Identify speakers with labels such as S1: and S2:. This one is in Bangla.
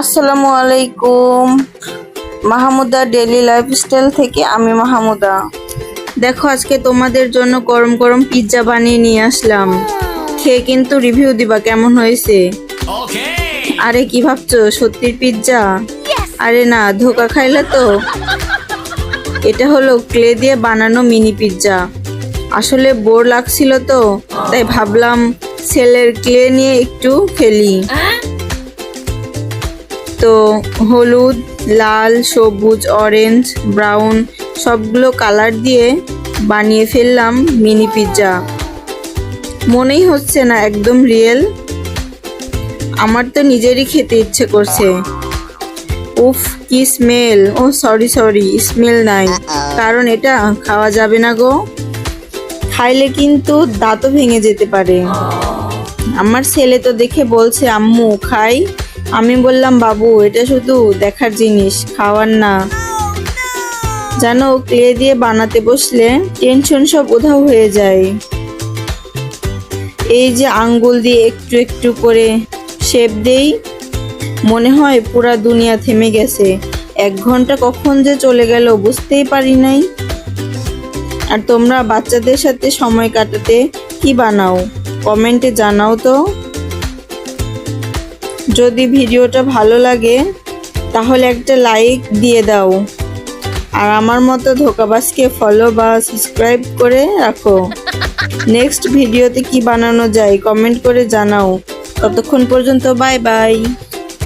S1: আসসালামু আলাইকুম। মাহমুদা ডেইলি লাইফস্টাইল থেকে আমি মাহমুদা। দেখো আজকে তোমাদের জন্য গরম গরম পিৎজা বানিয়ে নিয়ে আসলাম। খেয়ে কিন্তু রিভিউ দিবা কেমন হয়েছে। আরে কি ভাবছো সত্যির পিৎজা? আরে না, ধোকা খাইলে তো। এটা হলো ক্লে দিয়ে বানানো মিনি পিৎজা। আসলে বোর লাগছিল তো, তাই ভাবলাম সেলের ক্লে নিয়ে একটু খেলি। তো হলুদ, লাল, সবুজ, অরেঞ্জ, ব্রাউন সবগুলো কালার দিয়ে বানিয়ে ফেললাম মিনি পিৎজা। মনেই হচ্ছে না একদম রিয়েল। আমার তো নিজেরই খেতে ইচ্ছে করছে। উফ কি স্মেল! ও সরি স্মেল নাই, কারণ এটা খাওয়া যাবে না গো। খাইলে কিন্তু দাঁতও ভেঙে যেতে পারে। আমার ছেলে তো দেখে বলছে আম্মু খাই। আমি বললাম বাবু এটা শুধু দেখার জিনিস, খাওয়ার না। জানো ক্লে দিয়ে বানাতে বসলে টেনশন সব উধাও হয়ে যায়। এই যে আঙ্গুল দিয়ে একটু একটু করে শেপ দেই, মনে হয় পুরা দুনিয়া থেমে গেছে। 1 ঘন্টা কখন যে চলে গেল বুঝতেই পারি নাই। আর তোমরা বাচ্চাদের সাথে সময় কাটাতে কি বানাও কমেন্টে জানাও তো। যদি ভিডিওটা ভালো লাগে তাহলে একটা লাইক দিয়ে দাও, আর আমার মতো ধোকাবাজকে ফলো বা সাবস্ক্রাইব করে রাখো। নেক্সট ভিডিওতে কি বানানো যায় কমেন্ট করে জানাও। ততক্ষণ পর্যন্ত বাই বাই।